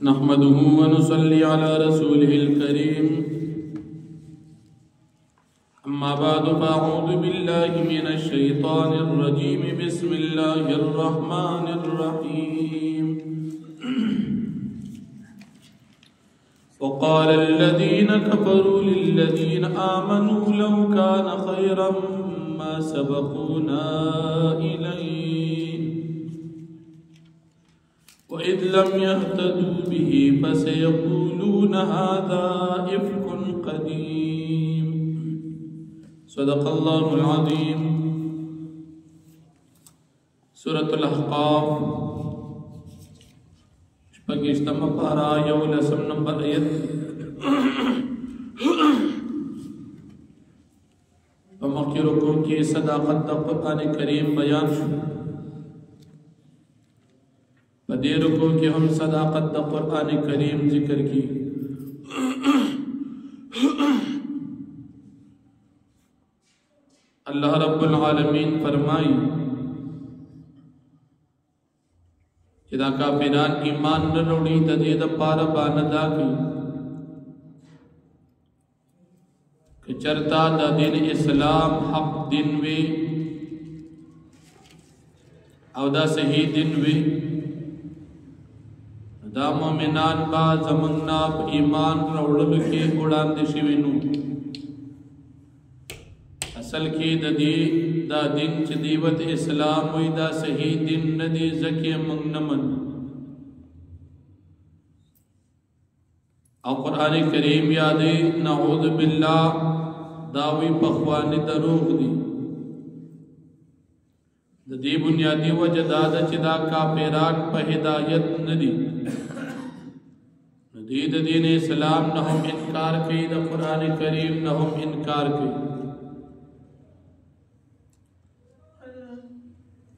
نحمده ونصلي على رسوله الكريم أما بعد فأعوذ بالله من الشيطان الرجيم بسم الله الرحمن الرحيم وقال الذين كفروا للذين آمنوا لو كان خيرا ما سبقونا إليه وإذ لم يهتدوا به فسيقولون هذا إفك قديم صدق الله العظيم. سورة الأحقاف شپږشتمه پارا 11 نمبر آیت. په مخکې رکوع کې صداقت د قرآن کریم بیان شو. په دې رکوع کې هم صداقت د قرآن کریم ذکر کی. اللہ رب العالمین فرمائی چې دا کافران ایمان نه وروړي د دې د پاره باندې دا کوي چې چرتا د دین اسلام حق دین وي او دا صحیح دین وي دا مومنان با زمنګنا ایمان وروړل کې وړاندې شوي نو اصل کې د دې دا دین چې دیوت اسلام وي دا صحیح دین نه دی ځکه موږ نه منو. او قرآن کریم یادې نعوذ بالله داوی پخوانی دروغ دی. د دې بنیادی وجه دا ده چې دا کافران په هدایت نه دي. د دین اسلام نه هم انکار کوي، د قرآن کریم نه هم انکار کوي.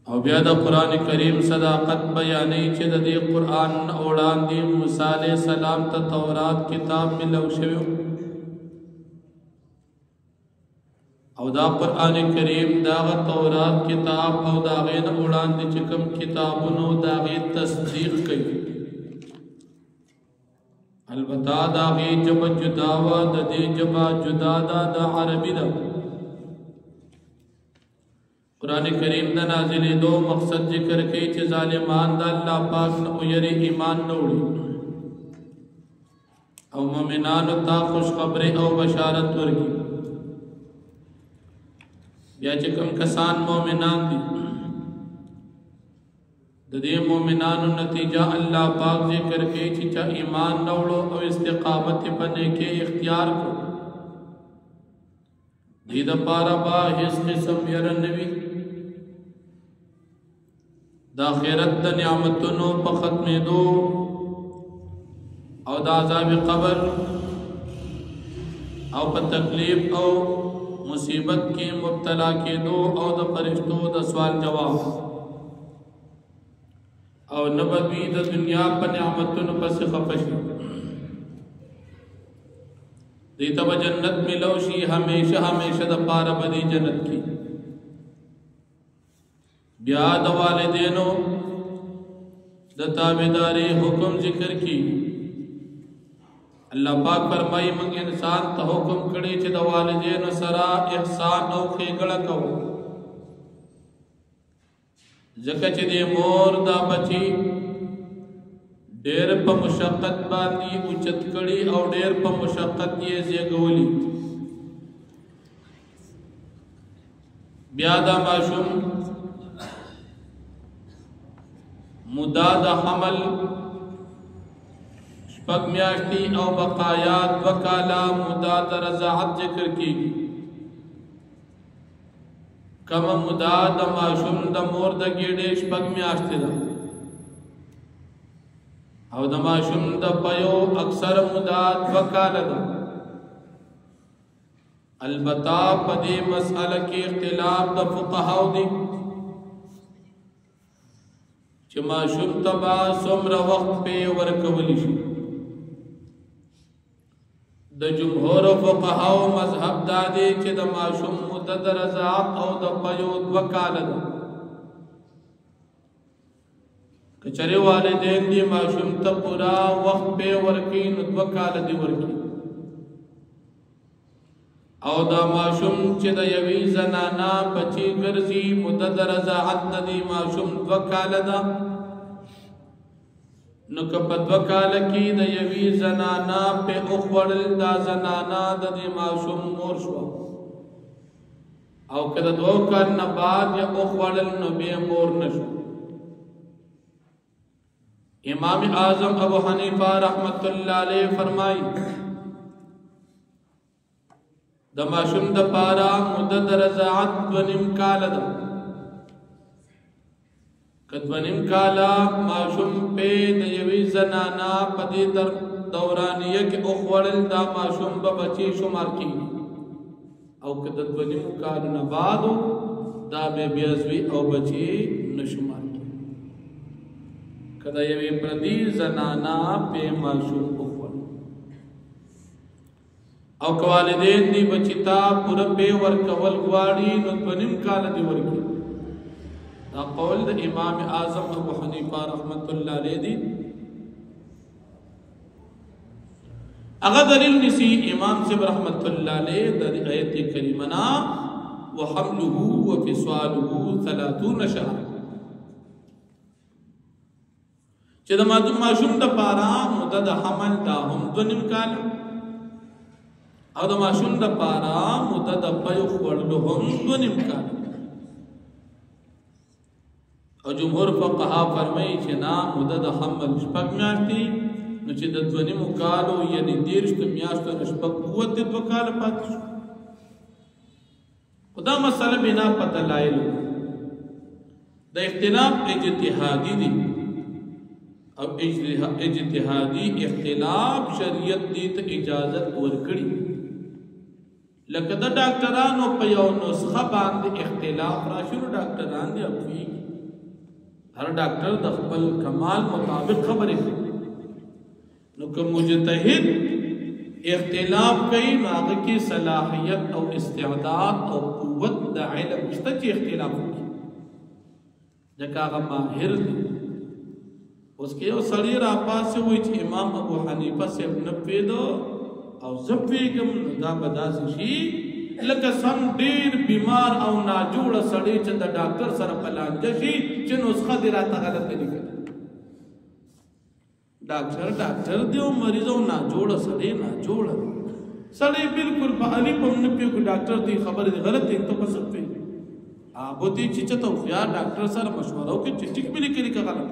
او بیا د قرآن کریم صداقت بیانې چې د دې قرآن وړاندې موسی علیه السلام ته تورات کتاب ملو شوی او دا قرآن کریم دا تورات کتاب او دا غین وړاندې چې کوم کتابونو دا غي تصدیق کوي. البته دا غي جب جدا وا د دې جبا جدا دا د عربی دا قرآن کریم دا نازلې دو مقصد ذکر کوي چې ظالمان دا الله پاک نه یری ایمان نه وړي او مؤمنانو ته خوش خبری او بشارت ورکړي. بیا چې کوم کسان مؤمنان دي د دې مؤمنانو نتیجه الله پاک ذکر کوي چې چا ایمان نه وړو او استقامت باندې کې اختیار کو دې د پاره با هیڅ قسم ير نوي د آخرت د نعمتونو په ختمېدو او د عذاب قبر او په تکلیف او مصیبت کې مبتلا کېدو او د فرشتو د سوال جواب او نبوی د دنیا په نعمتونو پس خفشي دیتا با جنت ملو شی ہمیشہ ہمیشہ دا پارا بدی جنت کی. بیا دا والدینو دا تابداری حکم ذکر کی. اللہ پاک فرمائی منگ انسان تا حکم کڑی چی دا والدینو سرا احسان او خیگڑا کو زکا چی دی مور دا بچی ډېر په مشقت باندې اوچت کړي او ډېر په مشقت یې زیږولي. بیا دا ماشوم موده د حمل 6 میاشتې او بقایات 2 کاله موده د رضاعت ذکر کیږي. کومه موده د ماشوم د مور د ګېډې 6 میاشتې ده او د ماشوم د پيو اکثر مدت 2 کاله ده. البته په دې مسأله کې اختلاف د فقهاو دي چې ماشوم تبا څومره وخت په ورکول شي. د جمهور فقهاو مذهب دا دی چې د ماشوم مدت رضاعت او د پيو 2 کاله ده. کچره والدین دی ماشوم ته پورا وخت په ورکی نو 2 کال دی ورکی او دا ماشوم چې د یوې زنانا بچی ګرځي مدد رضاعت د دې ماشوم 2 کال ده نو که په 2 کال کې د یوې زنانا په اوخوړل دا زنانا د دې ماشوم مور شو او که د 2 کال نه بعد یا اوخوړل نو به مور نشو امام اعظم ابو حنیفه رحمت الله علیه فرمایي د ماشوم د پارا مدد رضاعت 2.5 کال ده کدوانیم کالا ماشوم پہ دیوی زنانا پدی در دورانیه که اخوڑل دا ماشوم با بچی شمار کی او کدوانیم کالو نبادو دا بے بیازوی او بچی نشمار کی کدیوی پردی زنانا پہ ماشوم اخوڑل او کوالدین دی بچی تا پورا پہ ورکول گواری ندوانیم کالا دی ورکی دا قول دا امام اعظم ابو حنیفہ رحمت اللہ علیہ دی اگر دلیل نسی امام صاحب رحمت اللہ علیہ دا آیت کریمنا وحملہ وفصالہ 30 شهر چه دا ماشوم دا پارا مدد حمل دا هم 2.5 کال او دا ماشوم دا پارا مدد پیخ ورلو هم 2.5 کال او جمهور فقها فرمایي چې نا مدد حمل شپږ میاشتې نو چې د 2.5 کالو یعنی 13 میاشتو شپږ قوت 2 کال پاتې شو خدا مسله بنا په دلایل د اختلاف اجتهادي دي او اجتهادي اختلاف شریعت دې ته اجازت ورکړي لکه د ډاکټرانو په یو نسخه باندې اختلاف راشي ډاکټران دي افي ہر ڈاکٹر د خپل کمال مطابق خبرې کوي نو که مجتهد اختلاف کوي نو هغه کې صلاحیت او استعداد او قوت د علم شته چې اختلاف کوي ځکه هغه ماهر دی اوس کې یو سړی را پاسه وایي چې امام ابو حنیفه صاحب نه پیدا او زه پیږم دا به داسې شي لکه سم ډیر بیمار او ناجوړه سړی چې د ډاکټر سره په لانجه شي چې نسخه دې راته غلطه لیکلې ډاکټر دی او مریض او ناجوړه سړی بالکل په علي په نه پیږي ډاکټر دی خبره غلطه ته په څه پیږي ابو دې چې ته خو ډاکټر سره مشوره وکړي چې ټیک ملي کړي که غلط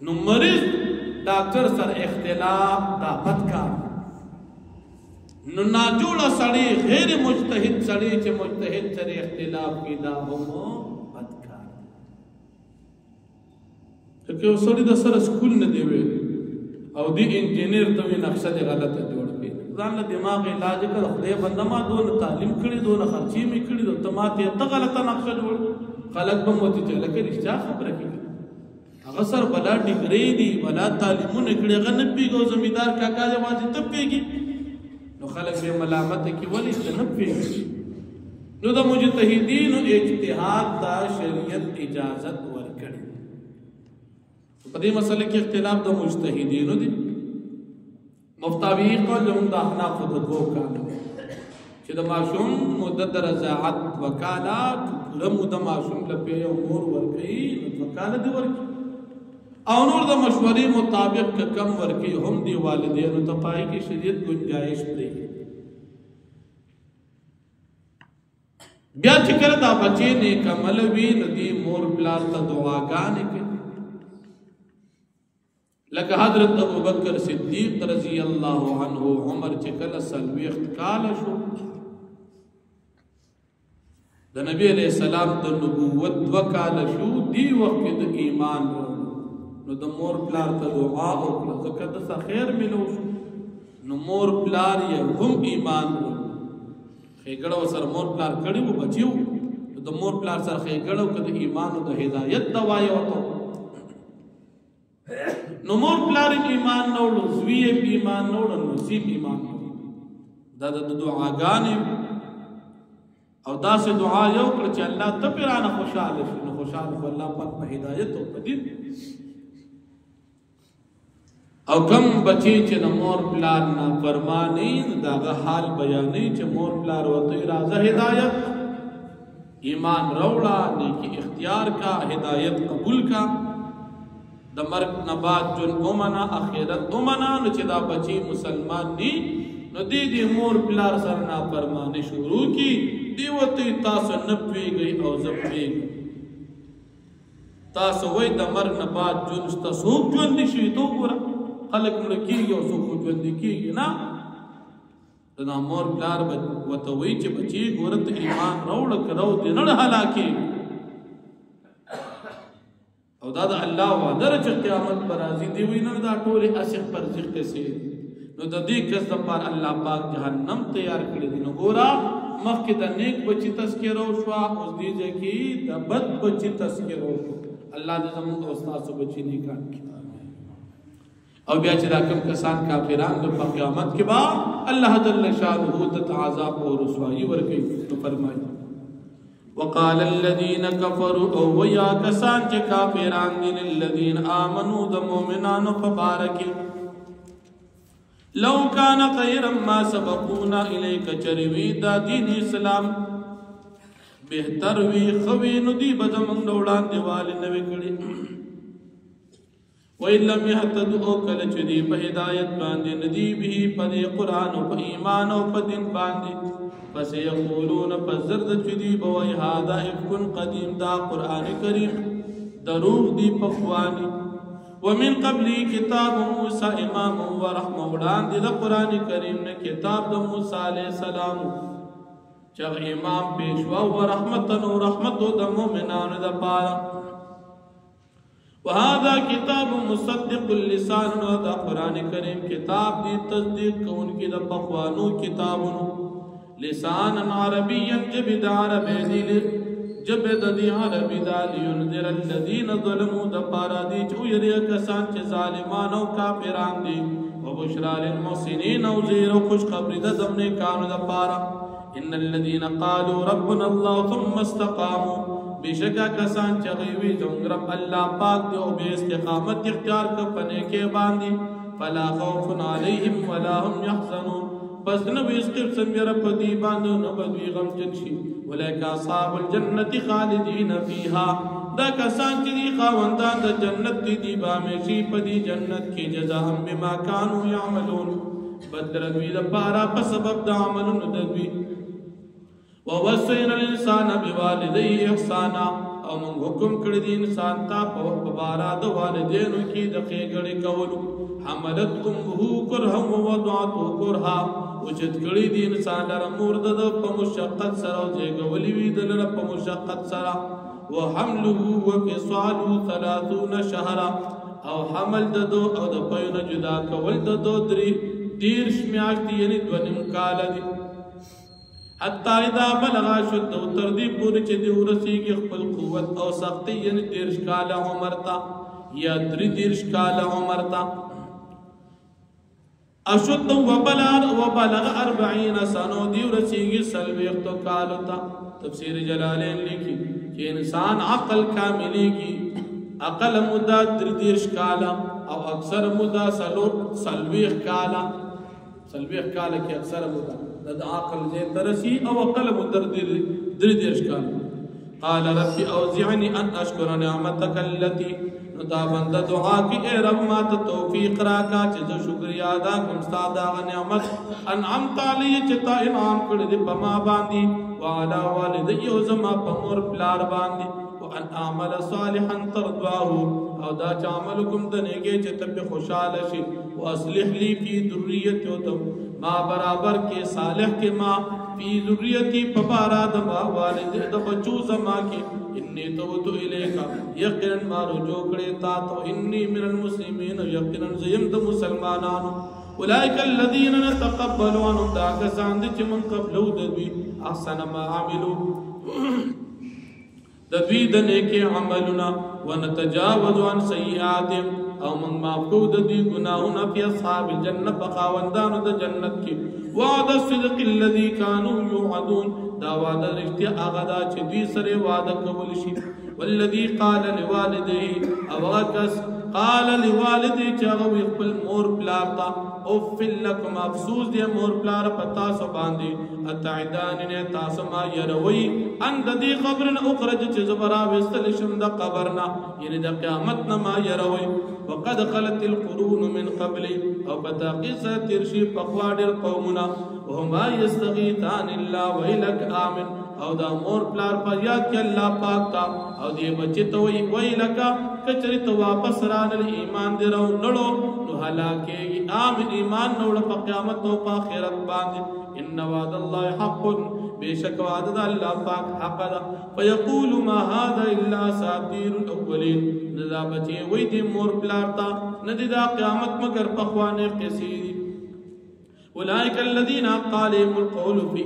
نو مریض ډاکټر سره اختلاف دا بد کار نو ناجوڑا سڑی غیر مجتہد سڑی چے مجتہد سڑی اختلاف کی دا هم بدکار کہ وہ سڑی دا سر سکول نہ دیوے او دی انجینئر توی نقشہ دی غلط جوڑ کے ځان له دماغ علاج کړ خدای بنده ما دون تعلیم کړي دون خرچي می کړي دو تماته ته غلطه نقشہ جوړ خلق به موتی چې لکه رښتیا خبره کوي هغه سر بلا ډیګری دی بلا تعلیمونه کړي هغه نه پیګو زمیدار کاکا جوازي ته پیګي نو خلق به ملامت کی ولی نه پیږي نو د مجتهدین اجتهاد دا شریعت اجازت ورکړي په دې مسله کې اختلاف د مجتهدینو دي مفتاوی قول هم د احناف د 2 کال چې د ماشوم مدد رضاعت وکاله لمو د ماشوم لپاره یو مور ورکړي نو وکاله دی ورکړي او نور د مشورې مطابق کم ورکی هم دی والدینو ته پای کې شریعت گنجائش دی بیا چې کړه دا بچی نیک عمل وی ندی مور بلار ته دعاګانې کوي لکه حضرت ابوبکر صدیق رضی الله عنه عمر چې کله سلويخت کال شو د نبی علیہ السلام د نبوت 2 کال شو دی وخت د ایمان نو د مور پلار ته دعا وکړه ځکه د خیر ملو نو مور پلار یې هم ایمان خېګړو سره مور پلار کړي وو بچیو د مور پلار سره خېګړو کده ایمان او د هدایت دوايي وته نو مور پلار ایمان نو زوی ایمان نو نصیب ایمان دا د دعاګانې او داسې دعا یو کړه چې الله ته پې رانه خوشحاله شي، نو خوشحاله خو الله پاک په هدایت او په دین. او کم بچی چې د مور پلار نافرماني د هغه حال بیانوي چې مور پلار ورته راځه هدایت، ایمان راوړه، نیکي اختیار کا، هدایت قبول کا، د مرګ نه بعد ژوند ومنه، آخرت ومنه. نو چې دا بچی مسلمان ني نو دې مور پلار سره نافرماني شروع کی، دی ورته تاسو نه پوهېږئ او زه پوهېږم. تاسو وایئ د مرګ نه بعد ژوند شته، څوک ژوندي شوي ته وګوره، خلک مړه کېږي او څوک ژوندي کېږي نه. دا مور پلار ورته وایي چې بچي ګوره ته ایمان راوړه، که راو دې نه هلاکېږي. او دا د الله وعده ده چې قیامت به راځي. دی وایي نه دا ټولې اسې فرضي قصې دي، نو د دې کس دپاره الله پاک جهنم تیار کړی دی. نو ګوره مخکې د نیک بچي تذکره وشوه، اوس دې ځای کې د بد بچي تذکره وشوه. الله دې زموږ او ستاسو بچي نیکان کړي. او بیا چې دا کوم کسان کافران د په قیامت کې به الله جل شانه ته عذاب او رسوایی ورکوي. نو فرمایي وقال الذين كفروا او ويا کسان چې کافران دي للذين آمنوا د مؤمنانو په باره کې لو كان خيرا ما سبقونا اليك چروي دا دین اسلام بهتر وی خوي نو دی بدمن وړاندې والي نه وکړي. وَإِن لَّمْ يَهْتَدُوا كَلَّ چدي په هدایت باندې ندي به په قرآن او په ایمان او په دین باندې فسيقولون فزرد چدي بوي هذا افك قديم، دا قرآن کریم دروغ دی پخوانی. ومن قبل کتاب موسی امام و رحمه وړاندې د قرآن کریم نه کتاب د موسی علیه السلام چې امام پیشوا و رحمت او رحمت د مؤمنانو د پاره. وهذا كتاب مصدق اللسان، دا قرآن کریم کتاب دی تصدیق کون کی دا پخوانو کتابونو لسانا عربیا جبد عربی دی جبد دی عربی دا لینذر الذین ظلموا دا پارا دی چو یری کسان چه ظالمان و کافران دی وبشرا للمحسنین و زیر و خوش خبری دا زمن کانو دا پارا. ان الذین قالوا ربنا الله ثم استقاموا، بیشکا کسان چغیوی زنگ رب اللہ پاک دے او بے استقامت اختیار کر پنے کے باندی فلا خوف علیہم ولا هم یحزنون، پس نبی اس قسم رب دی باندو نبدوی غم جنشی. ولیک اصحاب الجنت خالدین فیہا، دا کسان چی دی خواندان دا جنت دی بامیشی پدی جنت کی جزاهم بما کانو یعملون، بدردوی دا پارا پا سبب دا عملون ددوی. ووصینا الانسان بوالدیه احسانا، او من حکم کړی دی انسان ته په بارا د والدینو کې د ښېګړې کولو. حملت امه کرها ووضعته کرها، اوچت کړی دی انسان لره مور د په مشقت سره او زیږولی وي د لره په مشقت سره. وحمله وفصاله 30 شهرا، او حمل د دو او د پيونه جدا کول د دو 30 میاشتې یعنی 2.5 کال دي. حتی اذا بلغ شده تر دې پورې چې دی ورسیږي خپل قوت او سختی یعنی 30 کال عمر تا یا 30 کال عمر تا. اشد وبلغ 40 سنه دی ورسیږي 40 کال تا. تفسیر جلالین لیکي چې انسان عقل کاملېږي، عقل مدة 30 کال او اکثر مدة 40 کال. 40 کال کې اکثر مدة د عقل زي ترسي او عقل مدر 30 کال. قال رب اوزعني ان اشكر نعمتك التي، دا بنده دعا کی اے رب ما ته توفیق راکا چې زه شکریا ادا کوم ستاسو دا نعمت انعمت علی چې تا انعام کړی دی په ما باندې وعلى والدي او زما په مور پلار باندې وان اعمل صالحا ترضاه، او دا چې عمل کوم د نیکه چې ته خوشاله شي. واصلح لي في ذريتي، ما برابر کې صالح کې ما فی ذریتی پبارا دما والد د بچو زما کې انی توبت الیک، یقینا ما رجوع کړی تا ته. انی من المسلمین، یقینا زیم د مسلمانانو. اولئک الذین نتقبل عنهم، دا کسان دي چې من قبلو د دوی احسن ما عملو د دوی د نیکه عملونه ونتجاوز عن سیئاتهم او من معفو د دې ګناهونه په اصحاب الجنه بخاوندانو د جنت کې وعد الصدق الذي كانوا يوعدون دا وعده رښتیا هغه دا چې دوی سره وعده کول شي والذي قال لوالديه او کس قال لوالديه چې هغه خپل مور پلار ته اوف لكم افسوس دې مور پلار پتا سو باندې اتعدان نه تاسو ما يروي ان د دې قبر نه اخرج چې زبرا وستل شم د قبرنا یعنی د قیامت نه ما يروي وقد خلت القرون من قبل او بتاقيس ترشي پخوا ډېر قومنا وهما يستغيثان الله ويلك امن او دا مور پلار پر یاد کې الله پاک تا او دې بچي ته وی لکا کچری ته واپس رانل ایمان دې رو نړو نو هلاکه امن ایمان نوړ په قیامت او په آخرت باندې ان وعد الله حق بشک وعد الله پاک حق ده فيقول ما هذا الا اساطير الاولين نذا بچي وی دې مور پلار تا ندی دا قیامت مگر پخوانه قصې اولئک الذين قال القول في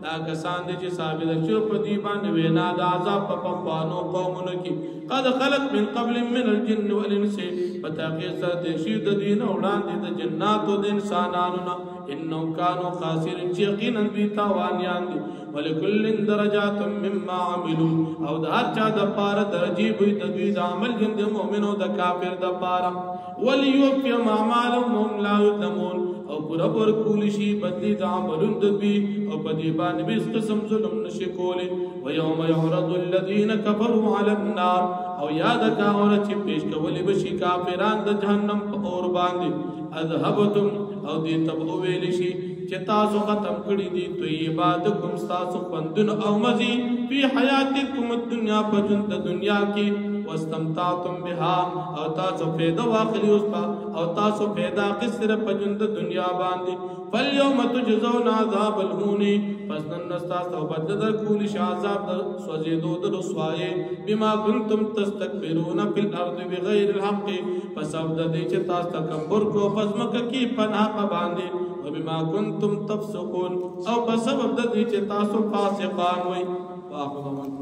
دا کسان دي چې ثابت شو په دې باندې وینا د عذاب په پخوانو قومونو کې قد خلق من قبل من الجن والانس فتاقي سره شي د دین وړاندې د جنات او د انسانانو نه انهم كانوا خاسرين یقینا بي تاوانيان دي ولكل درجات مما عملوا او د هر چا د پاره درجه وي د دوی د عمل د مؤمنو د کافر د پاره وليوفي اعمالهم لا يظلمون او پورا پر کولی شي بدلی د عملون د دوی او په دې باندې به قسم ظلم نشي کولی و يوم يعرض الذين كفروا على النار او یاد کا اور چې پیش کولی بشي کافران د جهنم په اور باندې اذهبتم او دې تب ویل شي چې تاسو ختم کړی دي طیباتکم تاسو پندن او مزي په حیاتکم الدنیا په ژوند د دنیا کې واستمتعتم بها او تاسو پیدا واخلی اوس او تاسو پیدا قصر په ژوند د دنیا باندې فاليوم تجزون عذاب الهون پس نن تاسو بدل کول شي عذاب د سوځېدو د رسوایي بما كنتم تستكبرون في الارض بغير الحق پس او د دې چې تاسو تکبر کو پس مکه کې پناه باندې وبما كنتم تفسقون او په سبب د دې چې تاسو فاسقان وي واخذ من